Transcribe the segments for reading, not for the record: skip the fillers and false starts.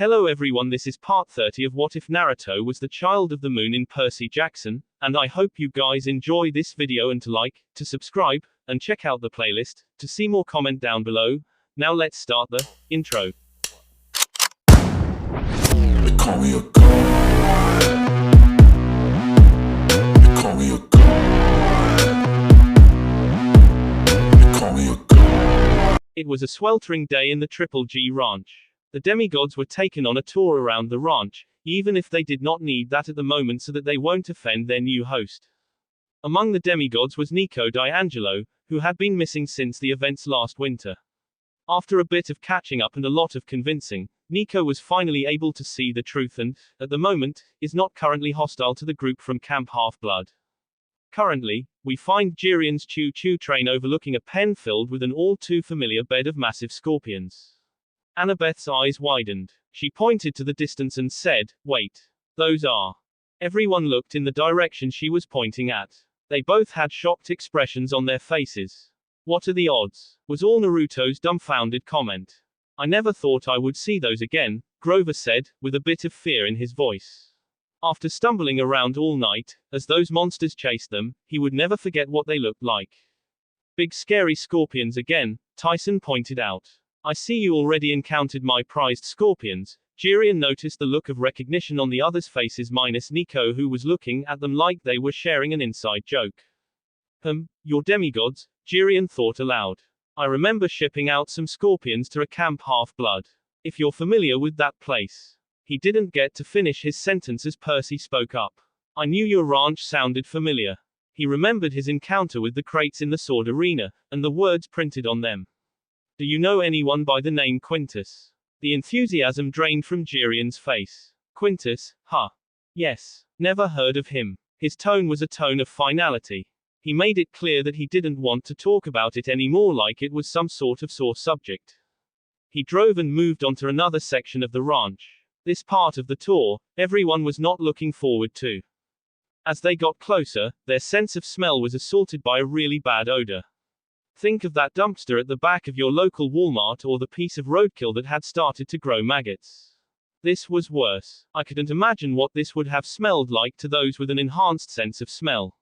Hello everyone, this is part 30 of What If Naruto Was the Child of the Moon in Percy Jackson, and I hope you guys enjoy this video and to like, to subscribe, and check out the playlist, to see more comment down below. Now let's start the intro. They call me a god. They call me a god. They call me a god. It was a sweltering day in the Triple G ranch. The demigods were taken on a tour around the ranch, even if they did not need that at the moment so that they won't offend their new host. Among the demigods was Nico D'Angelo, who had been missing since the events last winter. After a bit of catching up and a lot of convincing, Nico was finally able to see the truth and, at the moment, is not currently hostile to the group from Camp Half-Blood. Currently, we find Geryon's choo-choo train overlooking a pen filled with an all-too-familiar bed of massive scorpions. Annabeth's eyes widened. She pointed to the distance and said, "Wait. Those are." Everyone looked in the direction she was pointing at. They both had shocked expressions on their faces. "What are the odds?" was all Naruto's dumbfounded comment. "I never thought I would see those again," Grover said, with a bit of fear in his voice. After stumbling around all night, as those monsters chased them, he would never forget what they looked like. "Big scary scorpions again," Tyson pointed out. "I see you already encountered my prized scorpions." Geryon noticed the look of recognition on the others' faces minus Nico, who was looking at them like they were sharing an inside joke. Your demigods," Geryon thought aloud. "I remember shipping out some scorpions to a Camp Half-Blood. If you're familiar with that place." He didn't get to finish his sentence as Percy spoke up. "I knew your ranch sounded familiar." He remembered his encounter with the crates in the sword arena, and the words printed on them. "Do you know anyone by the name Quintus?" The enthusiasm drained from Geryon's face. "Quintus, huh? Yes. Never heard of him." His tone was a tone of finality. He made it clear that he didn't want to talk about it anymore like it was some sort of sore subject. He drove and moved onto another section of the ranch. This part of the tour, everyone was not looking forward to. As they got closer, their sense of smell was assaulted by a really bad odor. Think of that dumpster at the back of your local Walmart or the piece of roadkill that had started to grow maggots. This was worse. I couldn't imagine what this would have smelled like to those with an enhanced sense of smell.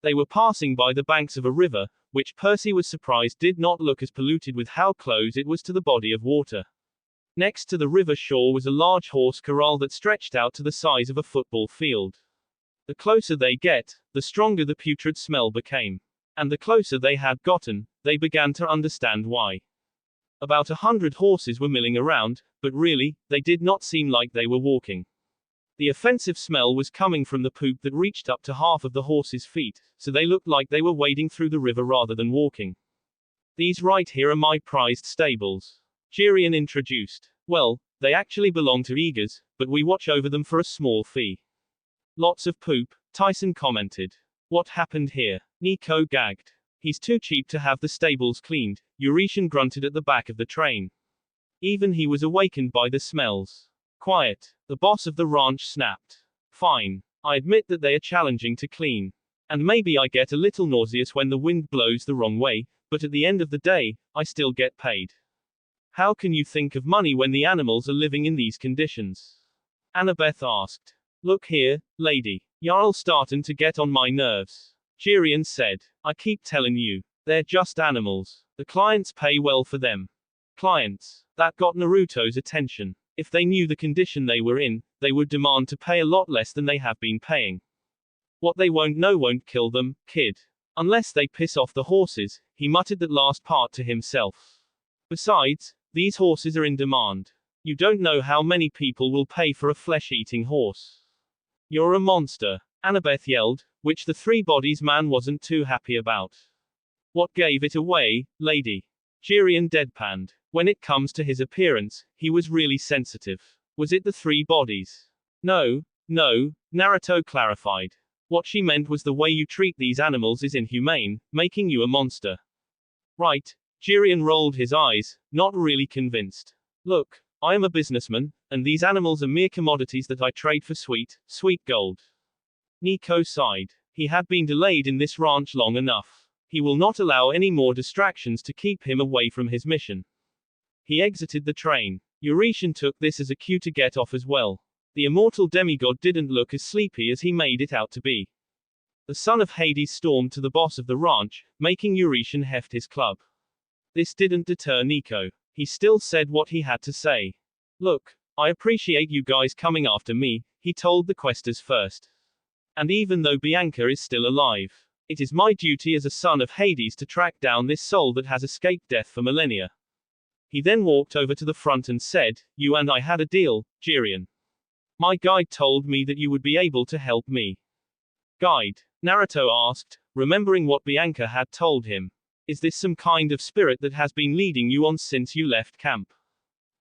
They were passing by the banks of a river, which Percy was surprised did not look as polluted with how close it was to the body of water. Next to the river shore was a large horse corral that stretched out to the size of a football field. The closer they get, the stronger the putrid smell became. And the closer they had gotten, they began to understand why. About 100 horses were milling around, but really, they did not seem like they were walking. The offensive smell was coming from the poop that reached up to half of the horses' feet, so they looked like they were wading through the river rather than walking. "These right here are my prized stables," Geryon introduced. "Well, they actually belong to Eagers, but we watch over them for a small fee." "Lots of poop," Tyson commented. "What happened here?" Nico gagged. "He's too cheap to have the stables cleaned," Eurytion grunted at the back of the train. Even he was awakened by the smells. "Quiet," the boss of the ranch snapped. "Fine. I admit that they are challenging to clean. And maybe I get a little nauseous when the wind blows the wrong way, but at the end of the day, I still get paid. How can you think of money when the animals are living in these conditions?" Annabeth asked. "Look here, lady. Y'all startin' to get on my nerves," Geryon said. "I keep telling you. They're just animals. The clients pay well for them." Clients. That got Naruto's attention. If they knew the condition they were in, they would demand to pay a lot less than they have been paying. "What they won't know won't kill them, kid. Unless they piss off the horses," he muttered that last part to himself. "Besides, these horses are in demand. You don't know how many people will pay for a flesh-eating horse." "You're a monster," Annabeth yelled, which the three bodies man wasn't too happy about. "What gave it away, lady?" Geryon deadpanned. When it comes to his appearance, he was really sensitive. "Was it the three bodies?" No, Naruto clarified. "What she meant was the way you treat these animals is inhumane, making you a monster." "Right." Geryon rolled his eyes, not really convinced. "Look, I am a businessman, and these animals are mere commodities that I trade for sweet gold." Nico sighed. He had been delayed in this ranch long enough. He will not allow any more distractions to keep him away from his mission. He exited the train. Eurytion took this as a cue to get off as well. The immortal demigod didn't look as sleepy as he made it out to be. The son of Hades stormed to the boss of the ranch, making Eurytion heft his club. This didn't deter Nico. He still said what he had to say. Look, I appreciate you guys coming after me, he told the questers first. And even though Bianca is still alive, it is my duty as a son of Hades to track down this soul that has escaped death for millennia. He then walked over to the front and said, you and I had a deal, Geryon. My guide told me that you would be able to help me. Guide? Naruto asked, remembering what Bianca had told him. Is this some kind of spirit that has been leading you on since you left camp?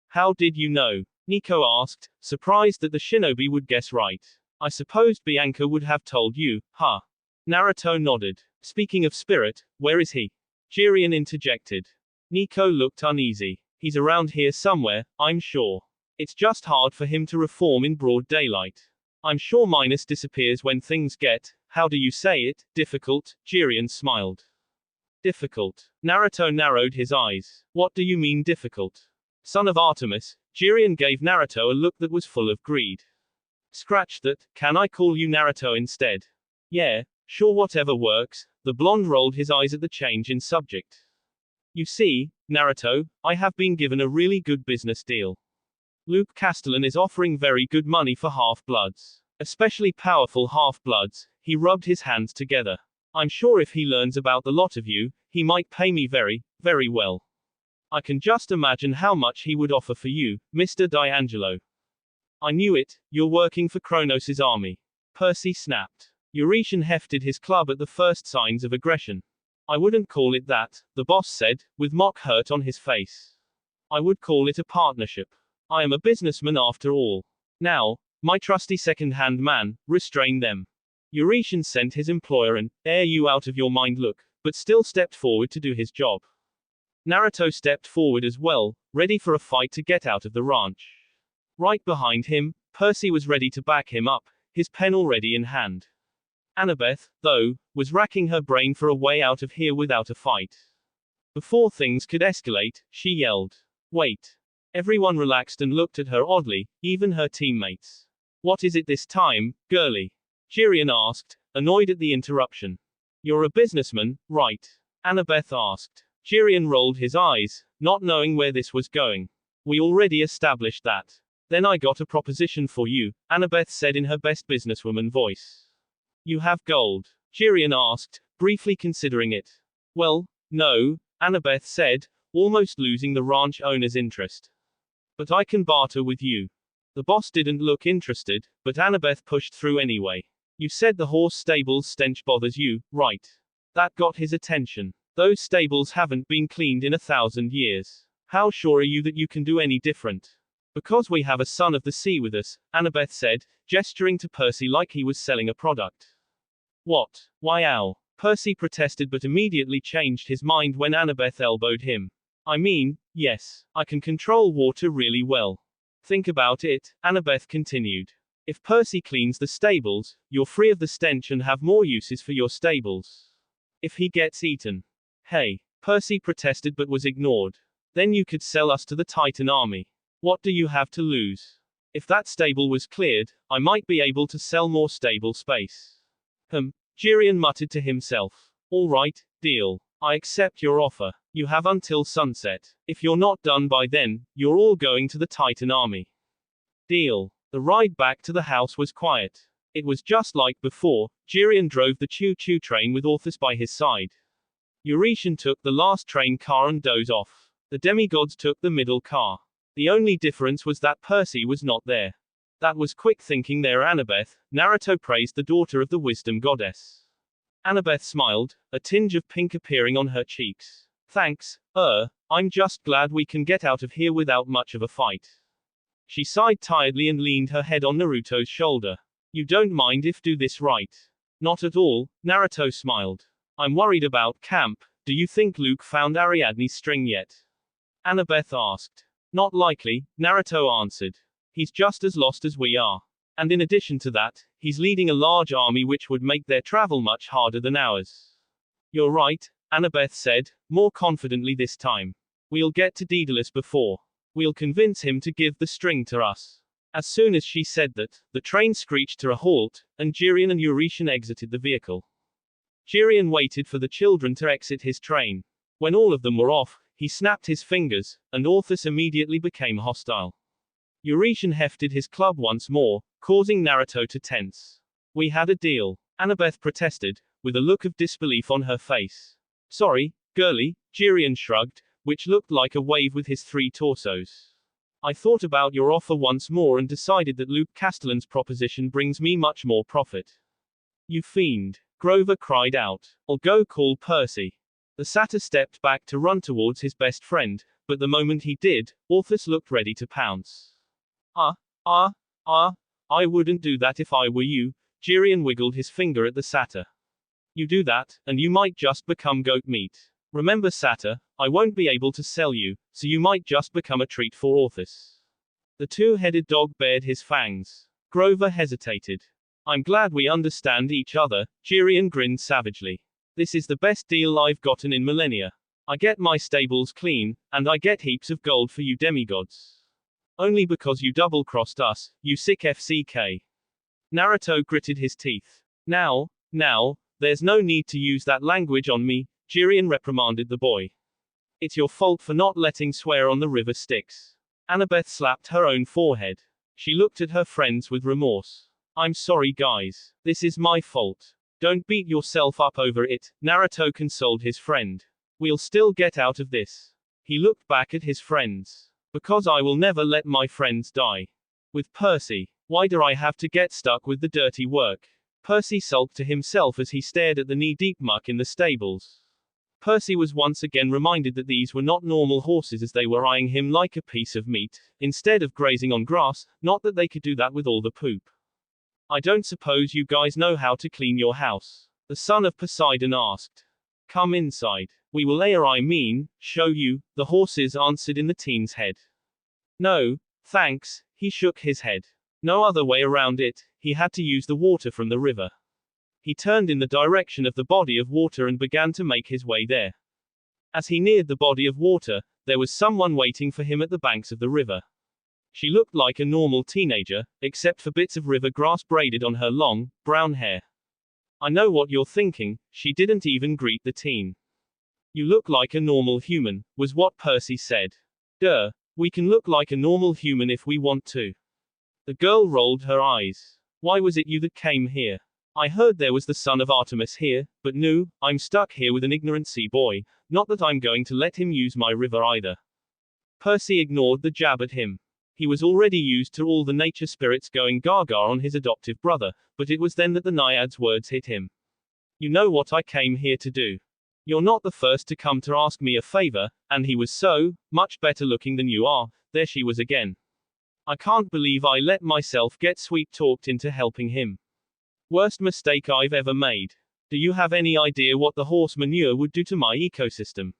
How did you know? Nico asked, surprised that the shinobi would guess right. I supposed Bianca would have told you, huh? Naruto nodded. Speaking of spirit, where is he? Geryon interjected. Nico looked uneasy. He's around here somewhere, I'm sure. It's just hard for him to reform in broad daylight. I'm sure Minos disappears when things get, how do you say it, difficult, Geryon smiled. Difficult. Naruto narrowed his eyes. What do you mean difficult? Son of Artemis, Geryon gave Naruto a look that was full of greed. Scratch that, can I call you Naruto instead? Yeah, sure whatever works, the blonde rolled his eyes at the change in subject. You see, Naruto, I have been given a really good business deal. Luke Castellan is offering very good money for half-bloods. Especially powerful half-bloods, he rubbed his hands together. I'm sure if he learns about the lot of you, he might pay me very, very well. I can just imagine how much he would offer for you, Mr. D'Angelo. I knew it, you're working for Kronos' army. Percy snapped. Eurytion hefted his club at the first signs of aggression. I wouldn't call it that, the boss said, with mock hurt on his face. I would call it a partnership. I am a businessman after all. Now, my trusty second-hand man, restrain them. Eurytion sent his employer an you out of your mind look, but still stepped forward to do his job. Naruto stepped forward as well, ready for a fight to get out of the ranch. Right behind him, Percy was ready to back him up, his pen already in hand. Annabeth, though, was racking her brain for a way out of here without a fight. Before things could escalate, she yelled. Wait. Everyone relaxed and looked at her oddly, even her teammates. What is it this time, girlie? Geryon asked, annoyed at the interruption. You're a businessman, right? Annabeth asked. Geryon rolled his eyes, not knowing where this was going. We already established that. Then I got a proposition for you, Annabeth said in her best businesswoman voice. You have gold? Geryon asked, briefly considering it. Well, no, Annabeth said, almost losing the ranch owner's interest. But I can barter with you. The boss didn't look interested, but Annabeth pushed through anyway. You said the horse stables stench bothers you, right? That got his attention. Those stables haven't been cleaned in 1,000 years. How sure are you that you can do any different? Because we have a son of the sea with us, Annabeth said, gesturing to Percy like he was selling a product. What? Why ow? Percy protested but immediately changed his mind when Annabeth elbowed him. I mean, yes, I can control water really well. Think about it, Annabeth continued. If Percy cleans the stables, you're free of the stench and have more uses for your stables. If he gets eaten. Hey, Percy protested but was ignored. Then you could sell us to the Titan army. What do you have to lose? If that stable was cleared, I might be able to sell more stable space. Geryon muttered to himself. All right, deal. I accept your offer. You have until sunset. If you're not done by then, you're all going to the Titan army. Deal. The ride back to the house was quiet. It was just like before. Geryon drove the choo-choo train with Orthus by his side. Eurytion took the last train car and dozed off. The demigods took the middle car. The only difference was that Percy was not there. That was quick thinking there, Annabeth. Naruto praised the daughter of the wisdom goddess. Annabeth smiled, a tinge of pink appearing on her cheeks. Thanks, I'm just glad we can get out of here without much of a fight. She sighed tiredly and leaned her head on Naruto's shoulder. You don't mind if do this right? Not at all, Naruto smiled. I'm worried about camp. Do you think Luke found Ariadne's string yet? Annabeth asked. Not likely, Naruto answered. He's just as lost as we are. And in addition to that, he's leading a large army which would make their travel much harder than ours. You're right, Annabeth said, more confidently this time. We'll get to Daedalus before We'll convince him to give the string to us. As soon as she said that, the train screeched to a halt, and Geryon and Eurytion exited the vehicle. Geryon waited for the children to exit his train. When all of them were off, he snapped his fingers, and Orthus immediately became hostile. Eurytion hefted his club once more, causing Naruto to tense. We had a deal, Annabeth protested, with a look of disbelief on her face. Sorry, girlie, Geryon shrugged, which looked like a wave with his 3 torsos. I thought about your offer once more and decided that Luke Castellan's proposition brings me much more profit. You fiend, Grover cried out. I'll go call Percy. The satyr stepped back to run towards his best friend, but the moment he did, Orthus looked ready to pounce. I wouldn't do that if I were you, Geryon wiggled his finger at the satyr. You do that, and you might just become goat meat. Remember satyr, I won't be able to sell you, so you might just become a treat for Orthus. The two-headed dog bared his fangs. Grover hesitated. I'm glad we understand each other, Geryon grinned savagely. This is the best deal I've gotten in millennia. I get my stables clean, and I get heaps of gold for you demigods. Only because you double-crossed us, you sick FCK. Naruto gritted his teeth. Now, there's no need to use that language on me, Geryon reprimanded the boy. It's your fault for not letting swear on the river Styx. Annabeth slapped her own forehead. She looked at her friends with remorse. I'm sorry guys. This is my fault. Don't beat yourself up over it, Naruto consoled his friend. We'll still get out of this. He looked back at his friends. Because I will never let my friends die. With Percy. Why do I have to get stuck with the dirty work? Percy sulked to himself as he stared at the knee-deep muck in the stables. Percy was once again reminded that these were not normal horses as they were eyeing him like a piece of meat, instead of grazing on grass, not that they could do that with all the poop. I don't suppose you guys know how to clean your house? The son of Poseidon asked. Come inside. We will show you, the horses answered in the teen's head. No, thanks, he shook his head. No other way around it, he had to use the water from the river. He turned in the direction of the body of water and began to make his way there. As he neared the body of water, there was someone waiting for him at the banks of the river. She looked like a normal teenager, except for bits of river grass braided on her long, brown hair. I know what you're thinking, she didn't even greet the teen. You look like a normal human, was what Percy said. Duh, we can look like a normal human if we want to. The girl rolled her eyes. Why was it you that came here? I heard there was the son of Artemis here, but no, I'm stuck here with an ignorant sea boy, not that I'm going to let him use my river either. Percy ignored the jab at him. He was already used to all the nature spirits going gaga on his adoptive brother, but it was then that the Naiad's words hit him. You know what I came here to do. You're not the first to come to ask me a favor, and he was so much better looking than you are. There she was again. I can't believe I let myself get sweet-talked into helping him. Worst mistake I've ever made. Do you have any idea what the horse manure would do to my ecosystem?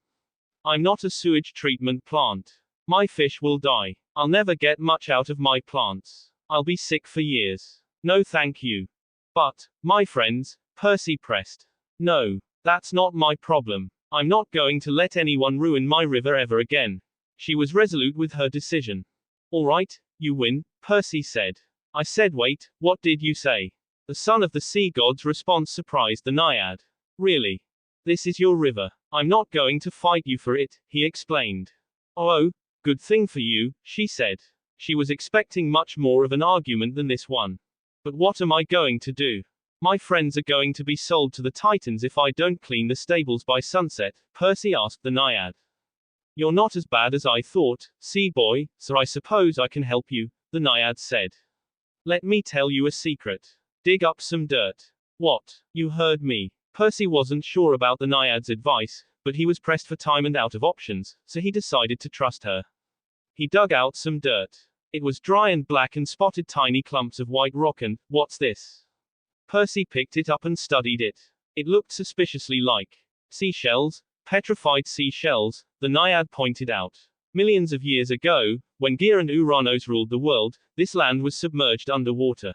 I'm not a sewage treatment plant. My fish will die. I'll never get much out of my plants. I'll be sick for years. No thank you. But, my friends, Percy pressed. No, that's not my problem. I'm not going to let anyone ruin my river ever again. She was resolute with her decision. All right, you win, Percy said. I said wait, what did you say? The son of the sea god's response surprised the Naiad. Really? This is your river. I'm not going to fight you for it, he explained. Oh, good thing for you, she said. She was expecting much more of an argument than this one. But what am I going to do? My friends are going to be sold to the Titans if I don't clean the stables by sunset, Percy asked the Naiad. You're not as bad as I thought, sea boy, so I suppose I can help you, the Naiad said. Let me tell you a secret. Dig up some dirt. What? You heard me. Percy wasn't sure about the Naiad's advice, but he was pressed for time and out of options, so he decided to trust her. He dug out some dirt. It was dry and black and spotted tiny clumps of white rock and, what's this? Percy picked it up and studied it. It looked suspiciously like seashells, petrified seashells, the Naiad pointed out. Millions of years ago, when Gyr and Uranos ruled the world, this land was submerged underwater.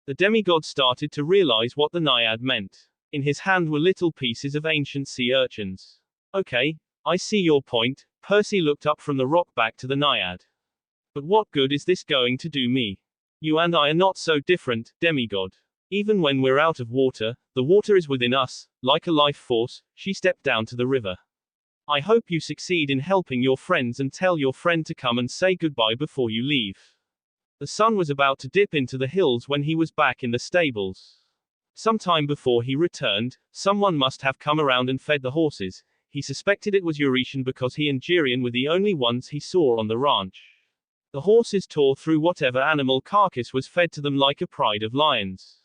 The demigod started to realize what the Naiad meant. In his hand were little pieces of ancient sea urchins. Okay, I see your point, Percy looked up from the rock back to the Naiad. But what good is this going to do me? You and I are not so different, demigod. Even when we're out of water, the water is within us, like a life force. She stepped down to the river. I hope you succeed in helping your friends and tell your friend to come and say goodbye before you leave. The sun was about to dip into the hills when he was back in the stables. Sometime before he returned, someone must have come around and fed the horses. He suspected it was Eurytion because he and Geryon were the only ones he saw on the ranch. The horses tore through whatever animal carcass was fed to them like a pride of lions.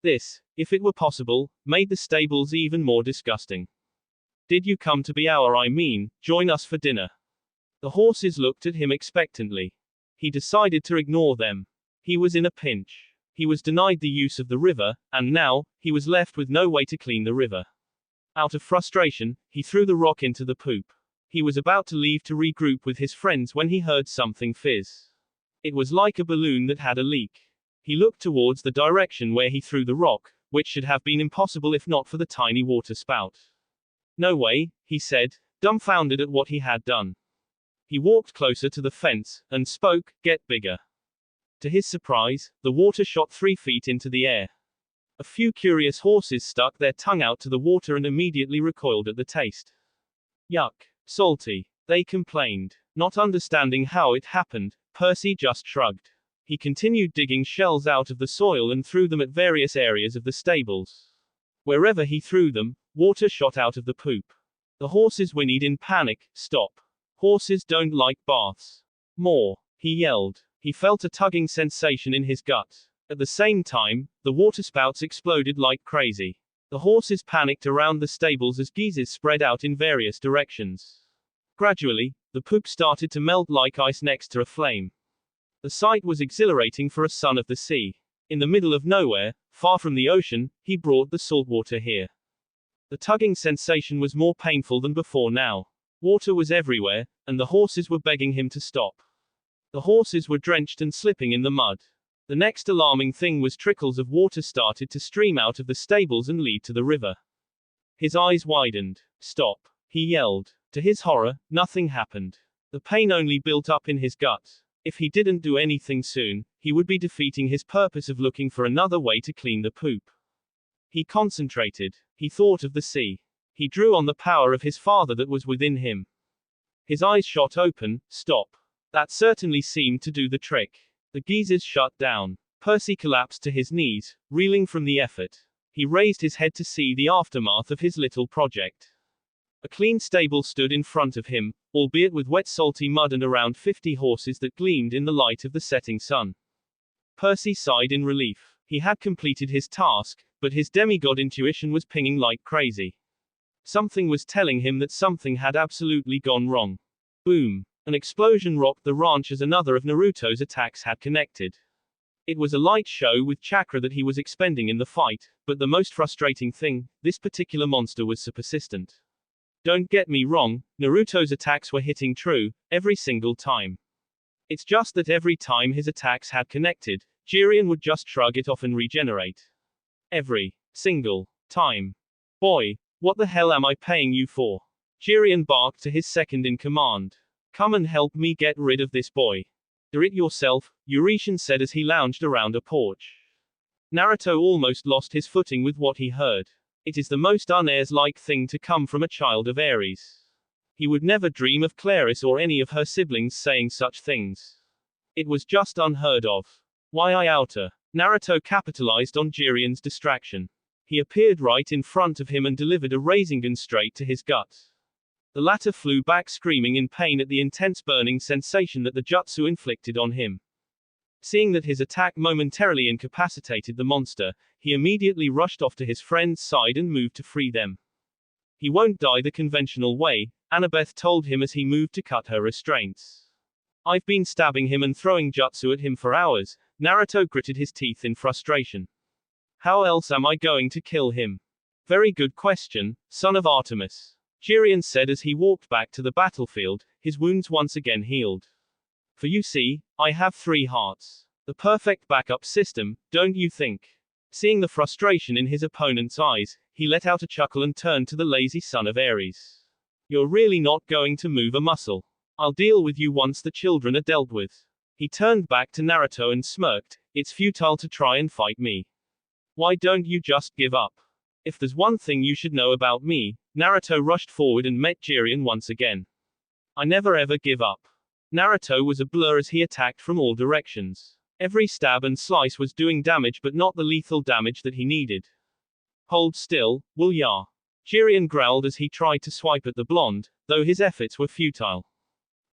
This, if it were possible, made the stables even more disgusting. Did you come to be join us for dinner? The horses looked at him expectantly. He decided to ignore them. He was in a pinch. He was denied the use of the river, and now, he was left with no way to clean the river. Out of frustration, he threw the rock into the poop. He was about to leave to regroup with his friends when he heard something fizz. It was like a balloon that had a leak. He looked towards the direction where he threw the rock, which should have been impossible if not for the tiny water spout. No way, he said, dumbfounded at what he had done. He walked closer to the fence, and spoke, "Get bigger." To his surprise, the water shot 3 feet into the air. A few curious horses stuck their tongue out to the water and immediately recoiled at the taste. Yuck. Salty. They complained. Not understanding how it happened, Percy just shrugged. He continued digging shells out of the soil and threw them at various areas of the stables. Wherever he threw them, water shot out of the poop. The horses whinnied in panic. Stop. Horses don't like baths. More. He yelled. He felt a tugging sensation in his gut. At the same time, the waterspouts exploded like crazy. The horses panicked around the stables as geysers spread out in various directions. Gradually, the poop started to melt like ice next to a flame. The sight was exhilarating for a son of the sea. In the middle of nowhere, far from the ocean, he brought the salt water here. The tugging sensation was more painful than before now. Water was everywhere, and the horses were begging him to stop. The horses were drenched and slipping in the mud. The next alarming thing was trickles of water started to stream out of the stables and lead to the river. His eyes widened. Stop. He yelled. To his horror, nothing happened. The pain only built up in his gut. If he didn't do anything soon, he would be defeating his purpose of looking for another way to clean the poop. He concentrated. He thought of the sea. He drew on the power of his father that was within him. His eyes shot open. Stop. That certainly seemed to do the trick. The geysers shut down. Percy collapsed to his knees, reeling from the effort. He raised his head to see the aftermath of his little project. A clean stable stood in front of him, albeit with wet salty mud and around 50 horses that gleamed in the light of the setting sun. Percy sighed in relief. He had completed his task, but his demigod intuition was pinging like crazy. Something was telling him that something had absolutely gone wrong. Boom. An explosion rocked the ranch as another of Naruto's attacks had connected. It was a light show with chakra that he was expending in the fight, but the most frustrating thing, this particular monster was so persistent. Don't get me wrong, Naruto's attacks were hitting true, every single time. It's just that every time his attacks had connected, Geryon would just shrug it off and regenerate. Every single time. Boy, what the hell am I paying you for? Geryon barked to his second in command. Come and help me get rid of this boy. Do it yourself, Eurytion said as he lounged around a porch. Naruto almost lost his footing with what he heard. It is the most un-Ares-like thing to come from a child of Ares. He would never dream of Claris or any of her siblings saying such things. It was just unheard of. Why I outer? Naruto capitalized on Geryon's distraction. He appeared right in front of him and delivered a Rasengan straight to his gut. The latter flew back screaming in pain at the intense burning sensation that the jutsu inflicted on him. Seeing that his attack momentarily incapacitated the monster, he immediately rushed off to his friend's side and moved to free them. He won't die the conventional way, Annabeth told him as he moved to cut her restraints. I've been stabbing him and throwing jutsu at him for hours, Naruto gritted his teeth in frustration. How else am I going to kill him? Very good question, son of Artemis. Geryon said as he walked back to the battlefield, his wounds once again healed. For you see, I have 3 hearts. The perfect backup system, don't you think? Seeing the frustration in his opponent's eyes, he let out a chuckle and turned to the lazy son of Ares. You're really not going to move a muscle. I'll deal with you once the children are dealt with. He turned back to Naruto and smirked. It's futile to try and fight me. Why don't you just give up? If there's one thing you should know about me, Naruto rushed forward and met Geryon once again. I never ever give up. Naruto was a blur as he attacked from all directions. Every stab and slice was doing damage but not the lethal damage that he needed. Hold still, will ya? Geryon growled as he tried to swipe at the blonde, though his efforts were futile.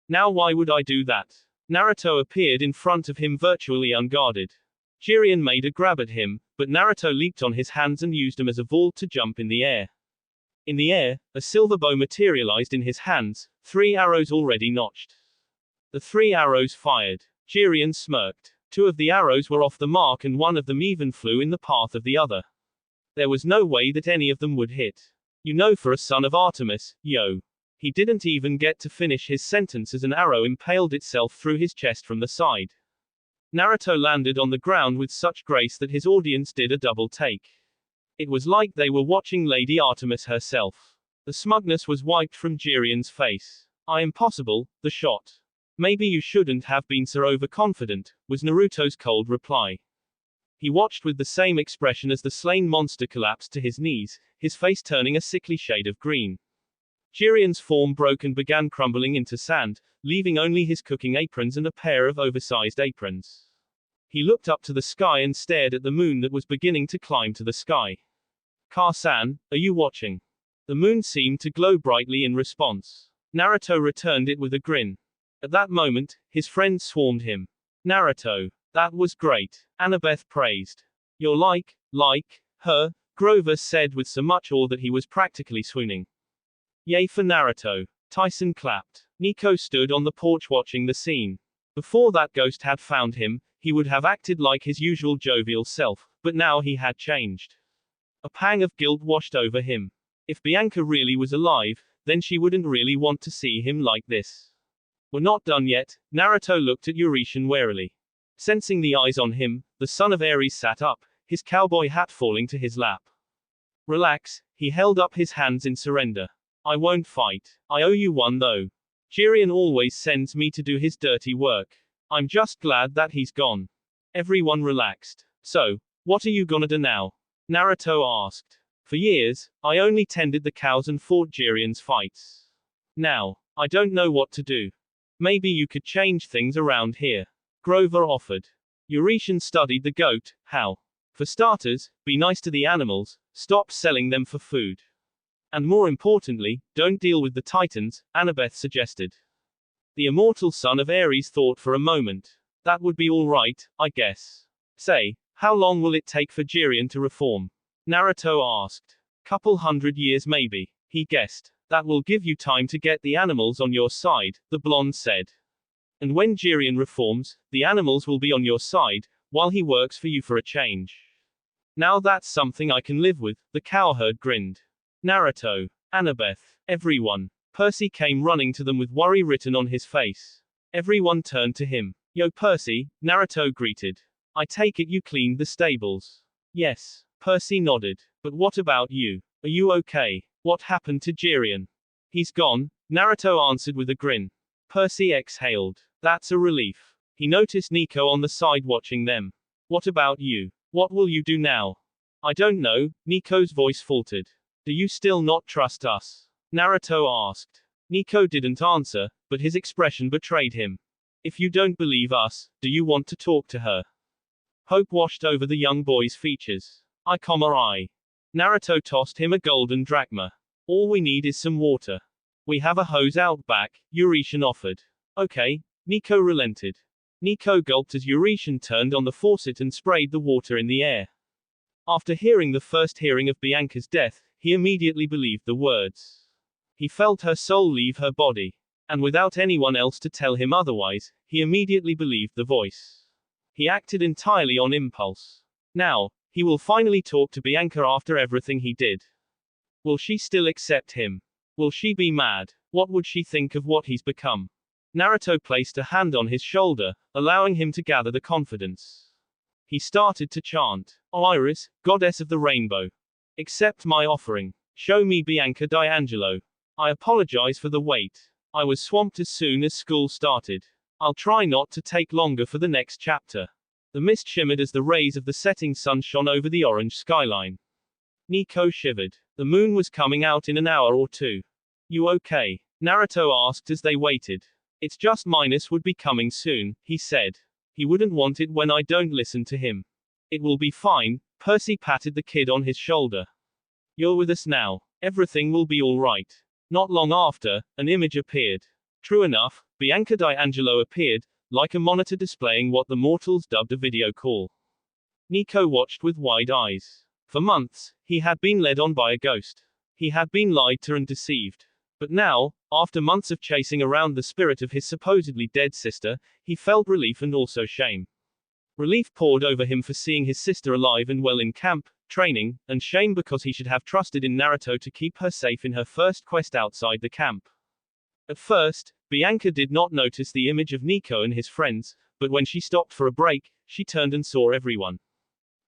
Now why would I do that? Naruto appeared in front of him virtually unguarded. Geryon made a grab at him, but Naruto leaped on his hands and used them as a vault to jump in the air. In the air, a silver bow materialized in his hands, 3 arrows already notched. The 3 arrows fired. Geryon smirked. 2 of the arrows were off the mark and 1 of them even flew in the path of the other. There was no way that any of them would hit. You know, for a son of Artemis, yo. He didn't even get to finish his sentence as an arrow impaled itself through his chest from the side. Naruto landed on the ground with such grace that his audience did a double take. It was like they were watching Lady Artemis herself. The smugness was wiped from Geryon's face. Impossible, the shot. Maybe you shouldn't have been so overconfident, was Naruto's cold reply. He watched with the same expression as the slain monster collapsed to his knees, his face turning a sickly shade of green. Geryon's form broke and began crumbling into sand, leaving only his cooking aprons and a pair of oversized aprons. He looked up to the sky and stared at the moon that was beginning to climb to the sky. Car-san, are you watching? The moon seemed to glow brightly in response. Naruto returned it with a grin. At that moment, his friends swarmed him. Naruto, that was great, Annabeth praised. You're like her, Grover said with so much awe that he was practically swooning. Yay for Naruto. Tyson clapped. Nico stood on the porch watching the scene. Before that ghost had found him, he would have acted like his usual jovial self, but now he had changed. A pang of guilt washed over him. If Bianca really was alive, then she wouldn't really want to see him like this. We're not done yet, Naruto looked at Eurytion warily. Sensing the eyes on him, the son of Ares sat up, his cowboy hat falling to his lap. Relax, he held up his hands in surrender. I won't fight. I owe you one though. Geryon always sends me to do his dirty work. I'm just glad that he's gone. Everyone relaxed. So, what are you gonna do now? Naruto asked. For years, I only tended the cows and fought Geryon's fights. Now, I don't know what to do. Maybe you could change things around here. Grover offered. Eurytion studied the goat. How? For starters, be nice to the animals, stop selling them for food. And more importantly, don't deal with the Titans, Annabeth suggested. The immortal son of Ares thought for a moment. That would be all right, I guess. Say, how long will it take for Geryon to reform? Naruto asked. Couple 100 years maybe, he guessed. That will give you time to get the animals on your side, the blonde said. And when Geryon reforms, the animals will be on your side, while he works for you for a change. Now that's something I can live with, the cowherd grinned. Naruto, Annabeth, everyone. Percy came running to them with worry written on his face. Everyone turned to him. Yo Percy, Naruto greeted. I take it you cleaned the stables. Yes, Percy nodded. But what about you? Are you okay? What happened to Geryon? He's gone, Naruto answered with a grin. Percy exhaled. That's a relief. He noticed Nico on the side watching them. What about you? What will you do now? I don't know, Nico's voice faltered. Do you still not trust us? Naruto asked. Nico didn't answer, but his expression betrayed him. If you don't believe us, do you want to talk to her? Hope washed over the young boy's features. I. Naruto tossed him a golden drachma. All we need is some water. We have a hose out back, Eurytion offered. Okay, Nico relented. Nico gulped as Eurytion turned on the faucet and sprayed the water in the air. After hearing the first hearing of Bianca's death, he immediately believed the words. He felt her soul leave her body. And without anyone else to tell him otherwise, he immediately believed the voice. He acted entirely on impulse. Now, he will finally talk to Bianca after everything he did. Will she still accept him? Will she be mad? What would she think of what he's become? Naruto placed a hand on his shoulder, allowing him to gather the confidence. He started to chant, "O Iris, goddess of the rainbow. Accept my offering. Show me Bianca D'Angelo. I apologize for the wait. I was swamped as soon as school started. I'll try not to take longer for the next chapter. The mist shimmered as the rays of the setting sun shone over the orange skyline. Nico shivered. The moon was coming out in an hour or two. You okay? Naruto asked as they waited. It's just Minos would be coming soon, he said. He wouldn't want it when I don't listen to him. It will be fine, Percy patted the kid on his shoulder. You're with us now. Everything will be all right. Not long after, an image appeared. True enough, Bianca D'Angelo appeared, like a monitor displaying what the mortals dubbed a video call. Nico watched with wide eyes. For months, he had been led on by a ghost. He had been lied to and deceived. But now, after months of chasing around the spirit of his supposedly dead sister, he felt relief and also shame. Relief poured over him for seeing his sister alive and well in camp, training, and shame because he should have trusted in Naruto to keep her safe in her first quest outside the camp. At first, Bianca did not notice the image of Nico and his friends, but when she stopped for a break, she turned and saw everyone.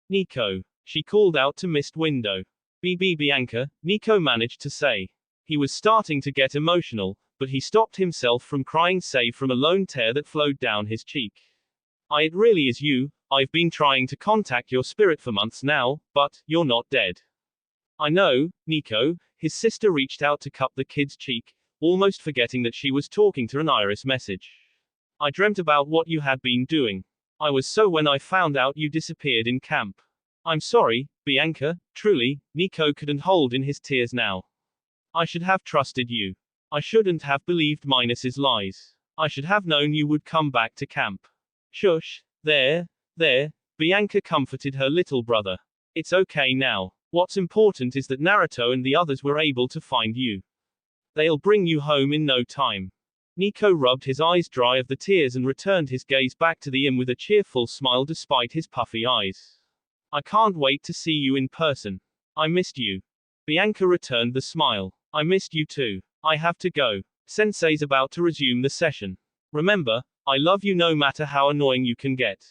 Nico, she called out to Mist Window. BB Bianca, Nico managed to say. He was starting to get emotional, but he stopped himself from crying save from a lone tear that flowed down his cheek. It really is you. I've been trying to contact your spirit for months now, but you're not dead. I know, Nico. His sister reached out to cup the kid's cheek, almost forgetting that she was talking to an iris message. I dreamt about what you had been doing. I was so when I found out you disappeared in camp. I'm sorry, Bianca, truly, Nico couldn't hold in his tears now. I should have trusted you. I shouldn't have believed Minos's lies. I should have known you would come back to camp. Shush, there, Bianca comforted her little brother. It's okay now. What's important is that Naruto and the others were able to find you. They'll bring you home in no time. Nico rubbed his eyes dry of the tears and returned his gaze back to the with a cheerful smile despite his puffy eyes. I can't wait to see you in person. I missed you. Bianca returned the smile. I missed you too. I have to go. Sensei's about to resume the session. Remember, I love you no matter how annoying you can get.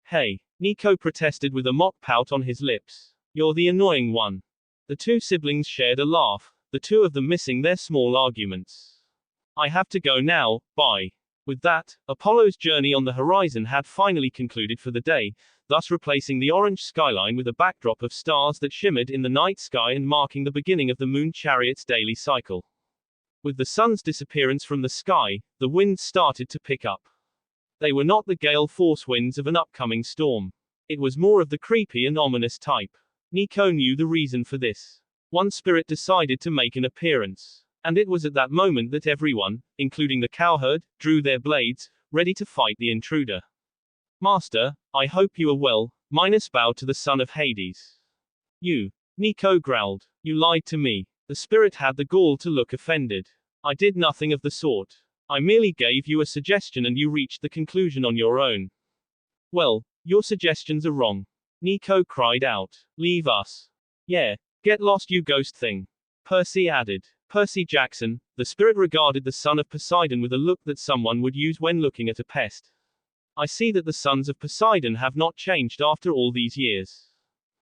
Hey, Nico protested with a mock pout on his lips. You're the annoying one. The two siblings shared a laugh, the two of them missing their small arguments. I have to go now, bye. With that, Apollo's journey on the horizon had finally concluded for the day, thus replacing the orange skyline with a backdrop of stars that shimmered in the night sky and marking the beginning of the moon chariot's daily cycle. With the sun's disappearance from the sky, the winds started to pick up. They were not the gale force winds of an upcoming storm. It was more of the creepy and ominous type. Nico knew the reason for this. One spirit decided to make an appearance. And it was at that moment that everyone, including the cowherd, drew their blades, ready to fight the intruder. Master, I hope you are well. Minos bowed to the son of Hades. You. Nico growled. You lied to me. The spirit had the gall to look offended. I did nothing of the sort. I merely gave you a suggestion and you reached the conclusion on your own. Well, your suggestions are wrong. Nico cried out. Leave us. Yeah. Get lost, you ghost thing. Percy added. Percy Jackson, the spirit regarded the son of Poseidon with a look that someone would use when looking at a pest. I see that the sons of Poseidon have not changed after all these years.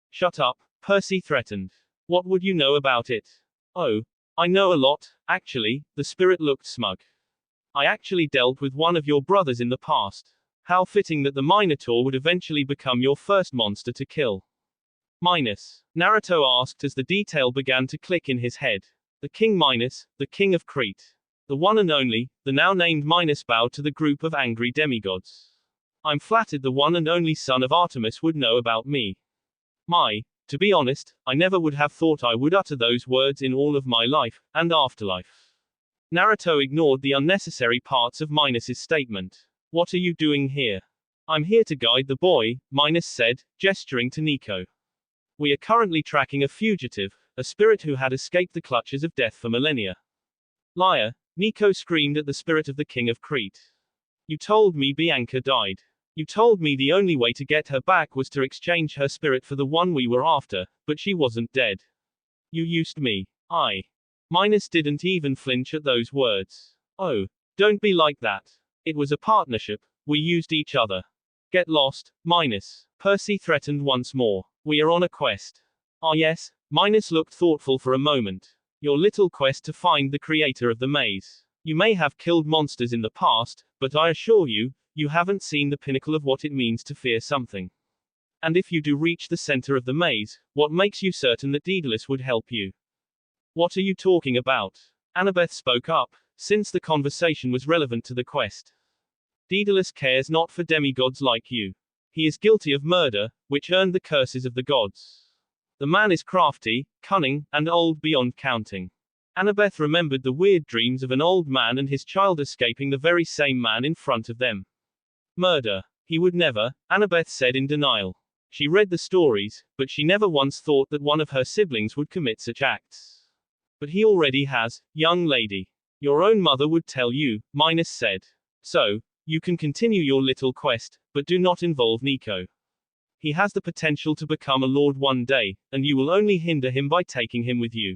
Shut up, Percy threatened. What would you know about it? Oh, I know a lot, actually, the spirit looked smug. I actually dealt with one of your brothers in the past. How fitting that the Minotaur would eventually become your first monster to kill. Minos, Naruto asked as the detail began to click in his head. The King Minos, the King of Crete. The one and only, the now named Minos bowed to the group of angry demigods. I'm flattered the one and only son of Artemis would know about me. To be honest, I never would have thought I would utter those words in all of my life, and afterlife. Naruto ignored the unnecessary parts of Minos' statement. What are you doing here? I'm here to guide the boy, Minos said, gesturing to Nico. We are currently tracking a fugitive, a spirit who had escaped the clutches of death for millennia. Liar, Nico screamed at the spirit of the King of Crete. You told me Bianca died. You told me the only way to get her back was to exchange her spirit for the one we were after, but she wasn't dead. You used me. Minos didn't even flinch at those words. Oh, don't be like that. It was a partnership, we used each other. Get lost, Minos. Percy threatened once more. We are on a quest. Yes, Minos looked thoughtful for a moment. Your little quest to find the creator of the maze. You may have killed monsters in the past, but I assure you, you haven't seen the pinnacle of what it means to fear something. And if you do reach the center of the maze, what makes you certain that Daedalus would help you? What are you talking about? Annabeth spoke up, since the conversation was relevant to the quest. Daedalus cares not for demigods like you. He is guilty of murder, which earned the curses of the gods. The man is crafty, cunning, and old beyond counting. Annabeth remembered the weird dreams of an old man and his child escaping the very same man in front of them. Murder. He would never, Annabeth said in denial. She read the stories, but she never once thought that one of her siblings would commit such acts. But he already has, young lady. Your own mother would tell you, Minos said. So, you can continue your little quest, but do not involve Nico. He has the potential to become a lord one day, and you will only hinder him by taking him with you.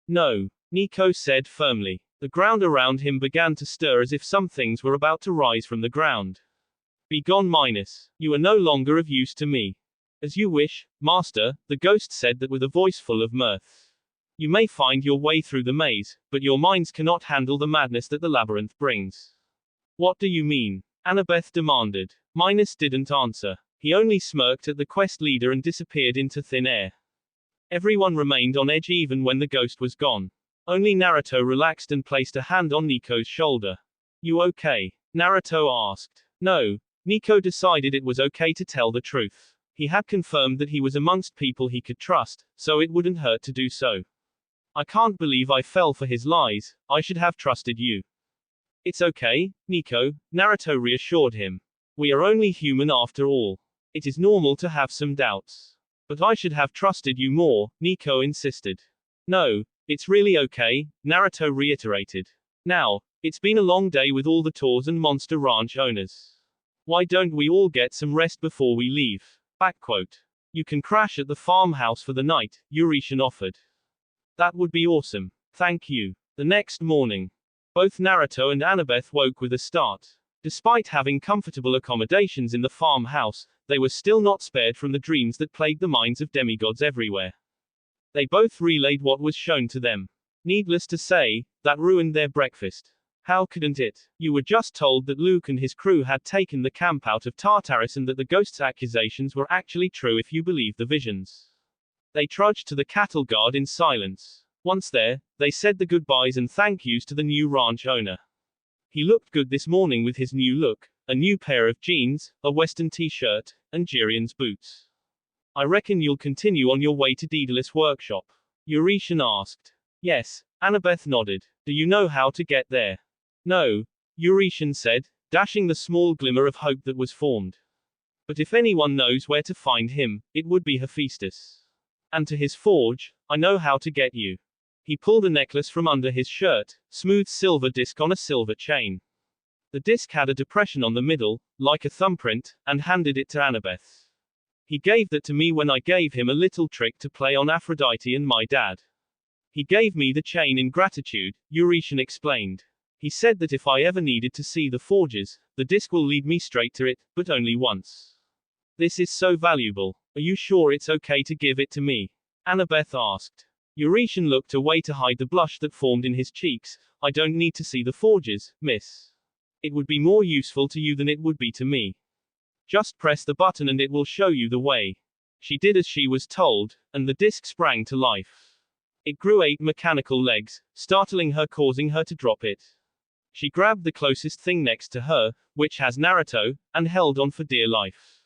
No, Nico said firmly. The ground around him began to stir as if some things were about to rise from the ground. Begone, Minos. You are no longer of use to me. As you wish, master, the ghost said that with a voice full of mirth. You may find your way through the maze, but your minds cannot handle the madness that the labyrinth brings. What do you mean? Annabeth demanded. Minos didn't answer. He only smirked at the quest leader and disappeared into thin air. Everyone remained on edge even when the ghost was gone. Only Naruto relaxed and placed a hand on Nico's shoulder. You okay? Naruto asked. No. Nico decided it was okay to tell the truth. He had confirmed that he was amongst people he could trust, so it wouldn't hurt to do so. I can't believe I fell for his lies. I should have trusted you. It's okay, Nico, Naruto reassured him. We are only human after all. It is normal to have some doubts. But I should have trusted you more, Nico insisted. No, it's really okay, Naruto reiterated. Now, it's been a long day with all the tours and Monster Ranch owners. Why don't we all get some rest before we leave? Backquote. You can crash at the farmhouse for the night, Eurytion offered. That would be awesome. Thank you. The next morning, both Naruto and Annabeth woke with a start. Despite having comfortable accommodations in the farmhouse, they were still not spared from the dreams that plagued the minds of demigods everywhere. They both relayed what was shown to them. Needless to say, that ruined their breakfast. How couldn't it? You were just told that Luke and his crew had taken the camp out of Tartarus and that the ghost's accusations were actually true if you believed the visions. They trudged to the cattle guard in silence. Once there, they said the goodbyes and thank yous to the new ranch owner. He looked good this morning with his new look, a new pair of jeans, a western t-shirt, and Geryon's boots. I reckon you'll continue on your way to Daedalus' workshop? Eurytion asked. Yes, Annabeth nodded. Do you know how to get there? No, Eurytion said, dashing the small glimmer of hope that was formed. But if anyone knows where to find him, it would be Hephaestus. And to his forge, I know how to get you. He pulled a necklace from under his shirt, smooth silver disc on a silver chain. The disc had a depression on the middle, like a thumbprint, and handed it to Annabeth. He gave that to me when I gave him a little trick to play on Aphrodite and my dad. He gave me the chain in gratitude, Eurytion explained. He said that if I ever needed to see the forges, the disc will lead me straight to it, but only once. This is so valuable. Are you sure it's okay to give it to me? Annabeth asked. Eurytion looked away to hide the blush that formed in his cheeks. I don't need to see the forges, miss. It would be more useful to you than it would be to me. Just press the button and it will show you the way. She did as she was told, and the disc sprang to life. It grew 8 mechanical legs, startling her, causing her to drop it. She grabbed the closest thing next to her, which has Naruto, and held on for dear life.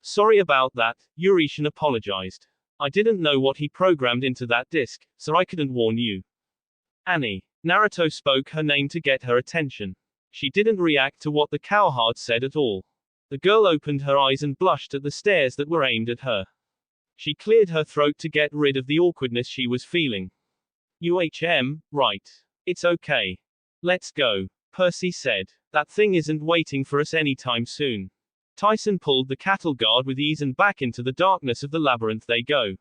Sorry about that, Eurytion apologized. I didn't know what he programmed into that disc, so I couldn't warn you. Annie. Naruto spoke her name to get her attention. She didn't react to what the cowherd said at all. The girl opened her eyes and blushed at the stares that were aimed at her. She cleared her throat to get rid of the awkwardness she was feeling. Right. It's okay. Let's go, Percy said. That thing isn't waiting for us anytime soon. Tyson pulled the cattle guard with ease and back into the darkness of the labyrinth they go.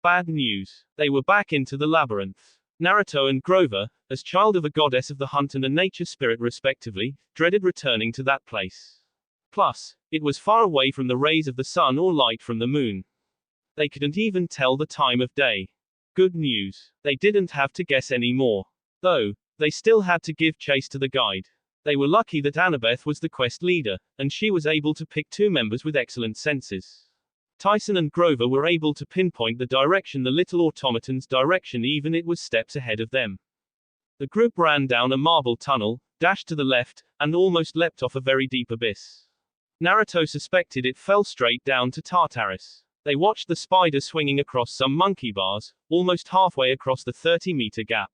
Bad news. They were back into the labyrinth. Naruto and Grover, as child of a goddess of the hunt and a nature spirit respectively, dreaded returning to that place. Plus, it was far away from the rays of the sun or light from the moon. They couldn't even tell the time of day. Good news. They didn't have to guess anymore. Though, They still had to give chase to the guide. They were lucky that Annabeth was the quest leader, and she was able to pick two members with excellent senses. Tyson and Grover were able to pinpoint the direction, the little automaton's direction, even it was steps ahead of them. The group ran down a marble tunnel, dashed to the left, and almost leapt off a very deep abyss. Naruto suspected it fell straight down to Tartarus. They watched the spider swinging across some monkey bars, almost halfway across the 30-meter gap.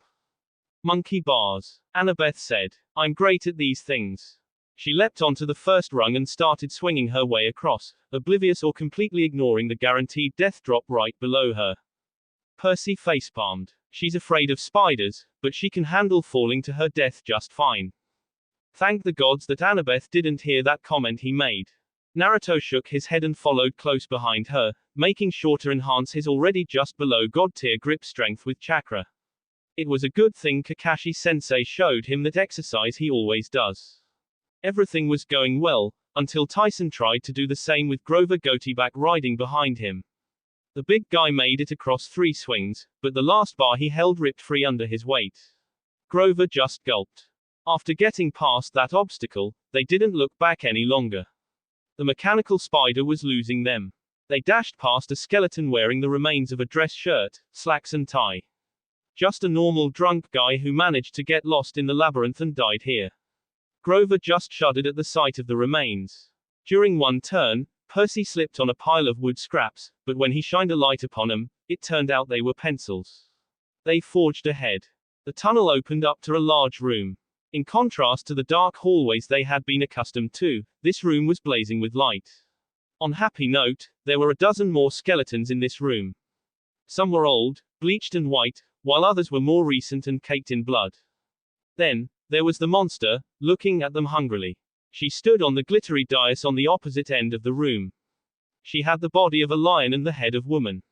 Monkey bars, Annabeth said. I'm great at these things. She leapt onto the first rung and started swinging her way across, oblivious or completely ignoring the guaranteed death drop right below her. Percy facepalmed. She's afraid of spiders, but she can handle falling to her death just fine. Thank the gods that Annabeth didn't hear that comment he made. Naruto shook his head and followed close behind her, making sure to enhance his already just below god-tier grip strength with chakra. It was a good thing Kakashi-sensei showed him that exercise he always does. Everything was going well, until Tyson tried to do the same with Grover Goatieback riding behind him. The big guy made it across 3 swings, but the last bar he held ripped free under his weight. Grover just gulped. After getting past that obstacle, they didn't look back any longer. The mechanical spider was losing them. They dashed past a skeleton wearing the remains of a dress shirt, slacks and tie. Just a normal drunk guy who managed to get lost in the labyrinth and died here. Grover just shuddered at the sight of the remains. During one turn, Percy slipped on a pile of wood scraps, but when he shined a light upon them, it turned out they were pencils. They forged ahead. The tunnel opened up to a large room. In contrast to the dark hallways they had been accustomed to, this room was blazing with light. On happy note, there were a dozen more skeletons in this room. Some were old, bleached and white, while others were more recent and caked in blood. Then, there was the monster, looking at them hungrily. She stood on the glittery dais on the opposite end of the room. She had the body of a lion and the head of woman.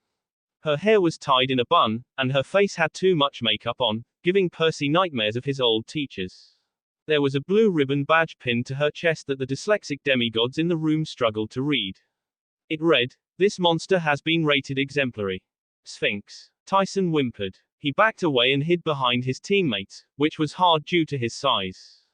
Her hair was tied in a bun, and her face had too much makeup on, giving Percy nightmares of his old teachers. There was a blue ribbon badge pinned to her chest that the dyslexic demigods in the room struggled to read. It read, "This monster has been rated exemplary. Sphinx." Tyson whimpered. He backed away and hid behind his teammates, which was hard due to his size.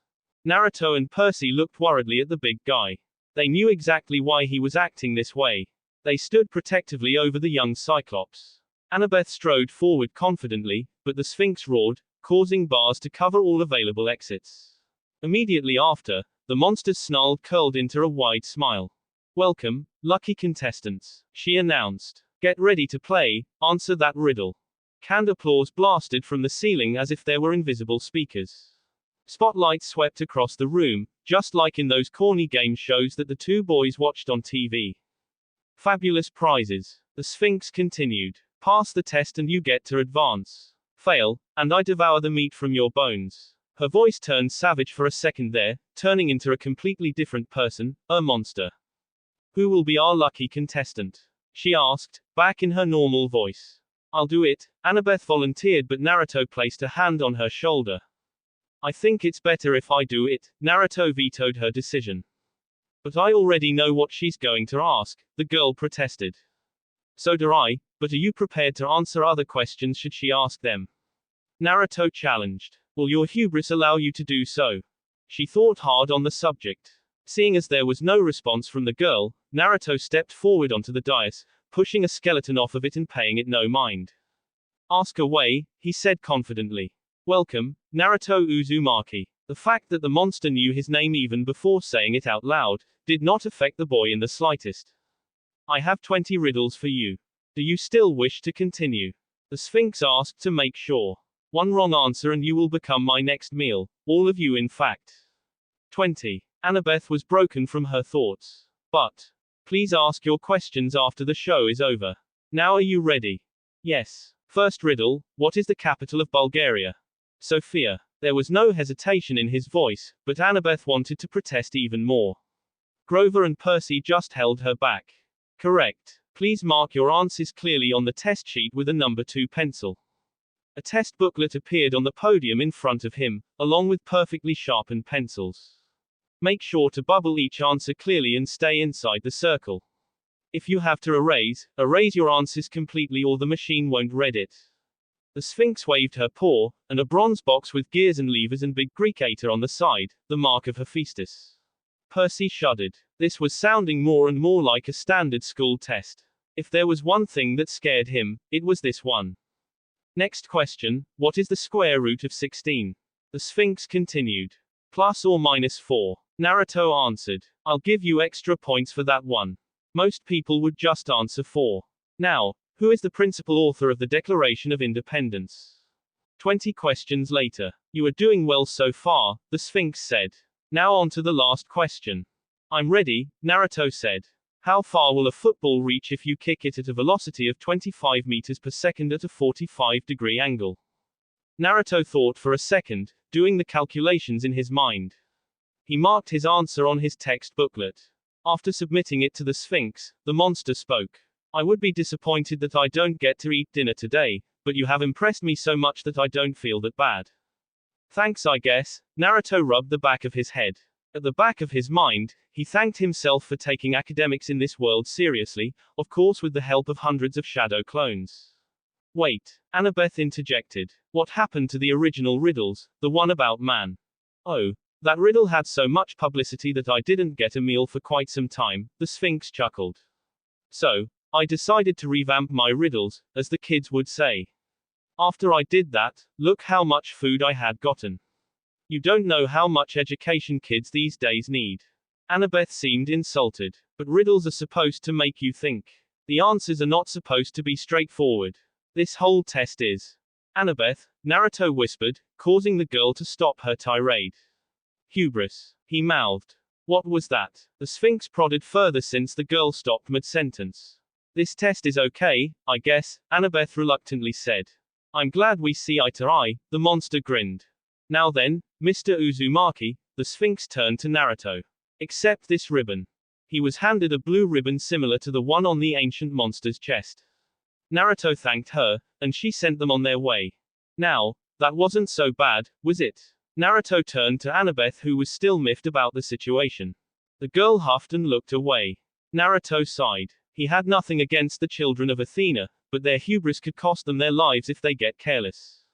Naruto and Percy looked worriedly at the big guy. They knew exactly why he was acting this way. They stood protectively over the young Cyclops. Annabeth strode forward confidently, but the Sphinx roared, causing bars to cover all available exits. Immediately after, the monster's snarl curled into a wide smile. "Welcome, lucky contestants," she announced. "Get ready to play, answer that riddle." Canned applause blasted from the ceiling as if there were invisible speakers. Spotlights swept across the room, just like in those corny game shows that the two boys watched on TV. Fabulous prizes. The Sphinx continued. Pass the test and you get to advance. Fail, and I devour the meat from your bones. Her voice turned savage for a second there, turning into a completely different person, a monster. Who will be our lucky contestant? She asked, back in her normal voice. I'll do it, Annabeth volunteered, but Naruto placed a hand on her shoulder. I think it's better if I do it, Naruto vetoed her decision. But I already know what she's going to ask, the girl protested. So do I, but are you prepared to answer other questions should she ask them? Naruto challenged. Will your hubris allow you to do so? She thought hard on the subject. Seeing as there was no response from the girl, Naruto stepped forward onto the dais, pushing a skeleton off of it and paying it no mind. Ask away, he said confidently. Welcome, Naruto Uzumaki. The fact that the monster knew his name even before saying it out loud, did not affect the boy in the slightest. I have 20 riddles for you. Do you still wish to continue? The Sphinx asked to make sure. One wrong answer and you will become my next meal, all of you in fact. 20. Annabeth was broken from her thoughts. But, please ask your questions after the show is over. Now are you ready? Yes. First riddle, what is the capital of Bulgaria? Sophia. There was no hesitation in his voice, but Annabeth wanted to protest even more. Grover and Percy just held her back. Correct. Please mark your answers clearly on the test sheet with a number 2 pencil. A test booklet appeared on the podium in front of him, along with perfectly sharpened pencils. Make sure to bubble each answer clearly and stay inside the circle. If you have to erase your answers completely or the machine won't read it. The Sphinx waved her paw, and a bronze box with gears and levers and big Greek ater on the side, the mark of Hephaestus. Percy shuddered. This was sounding more and more like a standard school test. If there was one thing that scared him, it was this one. Next question, what is the square root of 16? The Sphinx continued. Plus or minus 4. Naruto answered. I'll give you extra points for that one. Most people would just answer 4. Now, who is the principal author of the Declaration of Independence? 20 questions later. You are doing well so far, the Sphinx said. Now on to the last question. I'm ready, Naruto said. How far will a football reach if you kick it at a velocity of 25 meters per second at a 45-degree angle? Naruto thought for a second, doing the calculations in his mind. He marked his answer on his text booklet. After submitting it to the Sphinx, the monster spoke. I would be disappointed that I don't get to eat dinner today, but you have impressed me so much that I don't feel that bad. Thanks, I guess. Naruto rubbed the back of his head. At the back of his mind, he thanked himself for taking academics in this world seriously, of course with the help of hundreds of shadow clones. Wait, Annabeth interjected. What happened to the original riddles, the one about man? Oh, that riddle had so much publicity that I didn't get a meal for quite some time, the Sphinx chuckled. So, I decided to revamp my riddles, as the kids would say. After I did that, look how much food I had gotten. You don't know how much education kids these days need. Annabeth seemed insulted. But riddles are supposed to make you think. The answers are not supposed to be straightforward. This whole test is. Annabeth, Naruto whispered, causing the girl to stop her tirade. Hubris, he mouthed. What was that? The Sphinx prodded further since the girl stopped mid-sentence. This test is okay, I guess, Annabeth reluctantly said. I'm glad we see eye to eye, the monster grinned. Now then, Mr. Uzumaki, the Sphinx turned to Naruto. Accept this ribbon. He was handed a blue ribbon similar to the one on the ancient monster's chest. Naruto thanked her, and she sent them on their way. Now, that wasn't so bad, was it? Naruto turned to Annabeth, who was still miffed about the situation. The girl huffed and looked away. Naruto sighed. He had nothing against the children of Athena, but their hubris could cost them their lives if they get careless.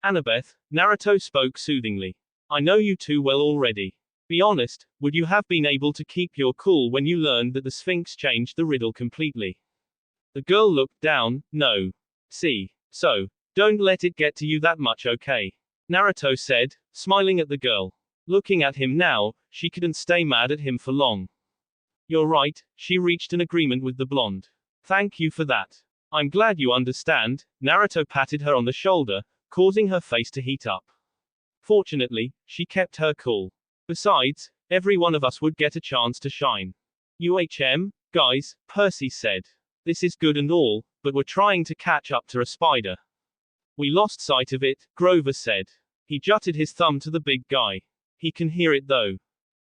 Annabeth, Naruto spoke soothingly. I know you too well already. Be honest, would you have been able to keep your cool when you learned that the Sphinx changed the riddle completely? The girl looked down. No. See. So, don't let it get to you that much, okay? Naruto said, smiling at the girl. Looking at him now, she couldn't stay mad at him for long. You're right, she reached an agreement with the blonde. Thank you for that. I'm glad you understand. Naruto patted her on the shoulder, causing her face to heat up. Fortunately, she kept her cool. Besides, every one of us would get a chance to shine. Guys, Percy said. This is good and all, but we're trying to catch up to a spider. We lost sight of it, Grover said. He jutted his thumb to the big guy. He can hear it though.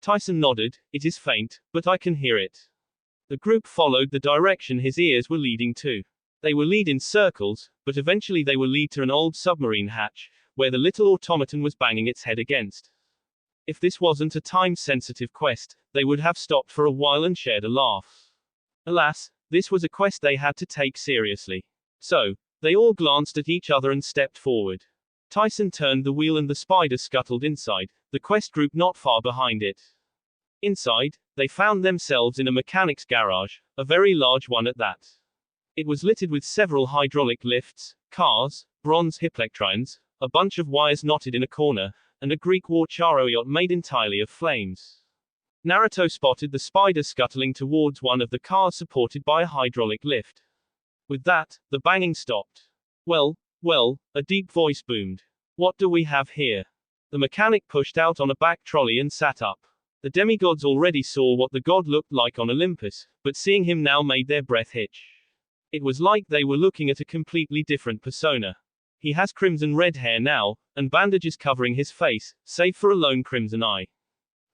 Tyson nodded. It is faint, but I can hear it. The group followed the direction his ears were leading to. They would lead in circles, but eventually they would lead to an old submarine hatch, where the little automaton was banging its head against. If this wasn't a time-sensitive quest, they would have stopped for a while and shared a laugh. Alas, this was a quest they had to take seriously. So, they all glanced at each other and stepped forward. Tyson turned the wheel and the spider scuttled inside, the quest group not far behind it. Inside, they found themselves in a mechanic's garage, a very large one at that. It was littered with several hydraulic lifts, cars, bronze hiplectrons, a bunch of wires knotted in a corner, and a Greek war chariot made entirely of flames. Naruto spotted the spider scuttling towards one of the cars supported by a hydraulic lift. With that, the banging stopped. Well, a deep voice boomed. What do we have here? The mechanic pushed out on a back trolley and sat up. The demigods already saw what the god looked like on Olympus, but seeing him now made their breath hitch. It was like they were looking at a completely different persona. He has crimson red hair now, and bandages covering his face, save for a lone crimson eye.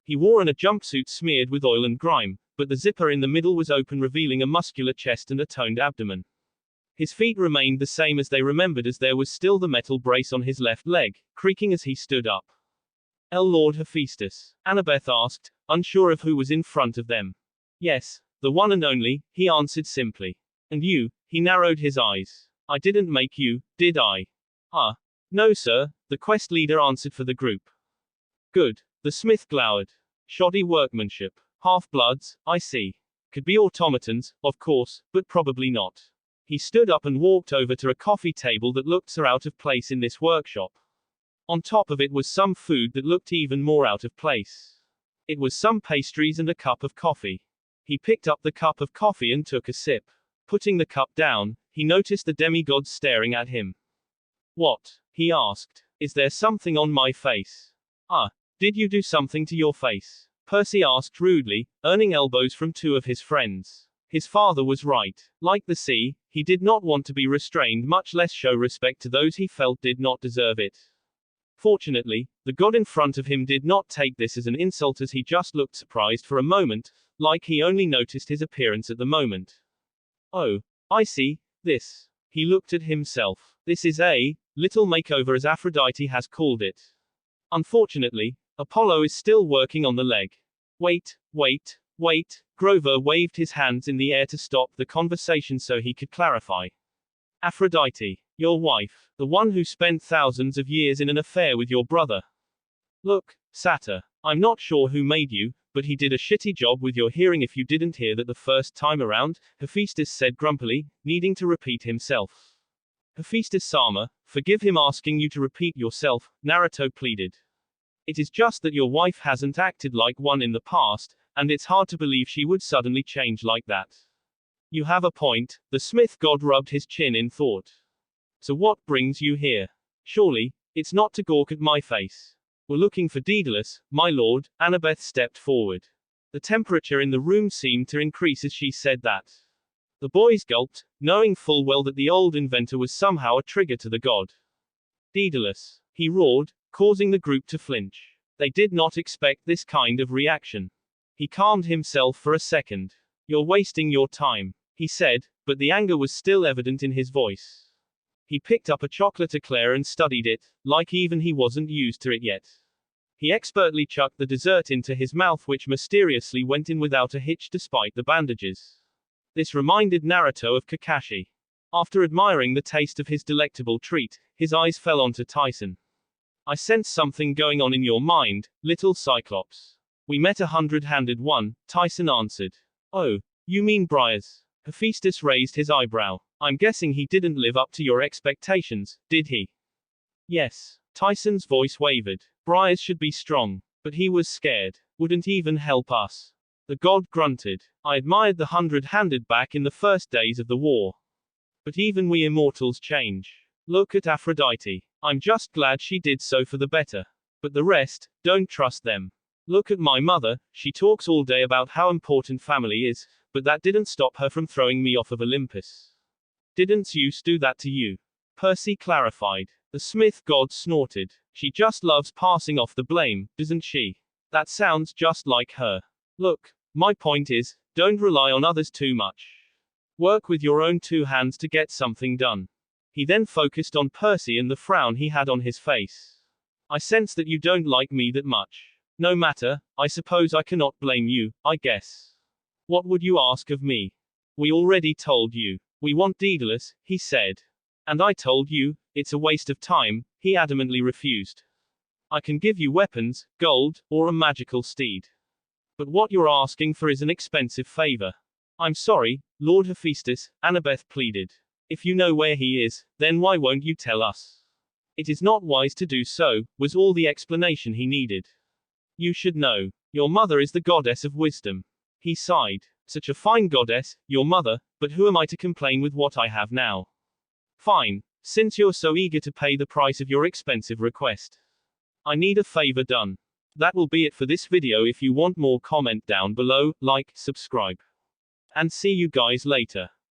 He wore a jumpsuit smeared with oil and grime, but the zipper in the middle was open, revealing a muscular chest and a toned abdomen. His feet remained the same as they remembered, as there was still the metal brace on his left leg, creaking as he stood up. Lord Hephaestus? Annabeth asked, unsure of who was in front of them. Yes, the one and only, he answered simply. And you? He narrowed his eyes. I didn't make you, did I? Ah. No, sir, the quest leader answered for the group. Good. The smith glowered. Shoddy workmanship. Half-bloods, I see. Could be automatons, of course, but probably not. He stood up and walked over to a coffee table that looked so out of place in this workshop. On top of it was some food that looked even more out of place. It was some pastries and a cup of coffee. He picked up the cup of coffee and took a sip. Putting the cup down, he noticed the demigods staring at him. What? He asked. Is there something on my face? Did you do something to your face? Percy asked rudely, earning elbows from two of his friends. His father was right. Like the sea, he did not want to be restrained, much less show respect to those he felt did not deserve it. Fortunately, the god in front of him did not take this as an insult, as he just looked surprised for a moment, like he only noticed his appearance at the moment. Oh, I see, this. He looked at himself. This is a little makeover, as Aphrodite has called it. Unfortunately, Apollo is still working on the leg. Wait. Grover waved his hands in the air to stop the conversation so he could clarify. Aphrodite, your wife, the one who spent thousands of years in an affair with your brother. Look, Satyr, I'm not sure who made you, but he did a shitty job with your hearing if you didn't hear that the first time around, Hephaestus said grumpily, needing to repeat himself. Hephaestus-sama, forgive him asking you to repeat yourself, Naruto pleaded. It is just that your wife hasn't acted like one in the past, and it's hard to believe she would suddenly change like that. You have a point, the smith god rubbed his chin in thought. So what brings you here? Surely, it's not to gawk at my face. We're looking for Daedalus, my lord. Annabeth stepped forward. The temperature in the room seemed to increase as she said that. The boys gulped, knowing full well that the old inventor was somehow a trigger to the god. Daedalus, he roared, causing the group to flinch. They did not expect this kind of reaction. He calmed himself for a second. You're wasting your time, he said, but the anger was still evident in his voice. He picked up a chocolate eclair and studied it, like even he wasn't used to it yet. He expertly chucked the dessert into his mouth, which mysteriously went in without a hitch despite the bandages. This reminded Naruto of Kakashi. After admiring the taste of his delectable treat, his eyes fell onto Tyson. I sense something going on in your mind, little Cyclops. We met a 100-handed one, Tyson answered. Oh, you mean Briars? Hephaestus raised his eyebrow. I'm guessing he didn't live up to your expectations, did he? Yes. Tyson's voice wavered. Briars should be strong, but he was scared. Wouldn't even help us. The god grunted. I admired the 100-handed back in the first days of the war. But even we immortals change. Look at Aphrodite. I'm just glad she did so for the better. But the rest, don't trust them. Look at my mother, she talks all day about how important family is, but that didn't stop her from throwing me off of Olympus. Didn't Zeus do that to you? Percy clarified. The smith god snorted. She just loves passing off the blame, doesn't she? That sounds just like her. Look, my point is, don't rely on others too much. Work with your own two hands to get something done. He then focused on Percy and the frown he had on his face. I sense that you don't like me that much. No matter, I suppose I cannot blame you, I guess. What would you ask of me? We already told you. We want Daedalus, he said. And I told you, it's a waste of time, he adamantly refused. I can give you weapons, gold, or a magical steed. But what you're asking for is an expensive favor. I'm sorry, Lord Hephaestus, Annabeth pleaded. If you know where he is, then why won't you tell us? It is not wise to do so, was all the explanation he needed. You should know. Your mother is the goddess of wisdom. He sighed. Such a fine goddess, your mother, but who am I to complain with what I have now? Fine, since you're so eager to pay the price of your expensive request. I need a favor done. That will be it for this video. If you want more, comment down below, like, subscribe. And see you guys later.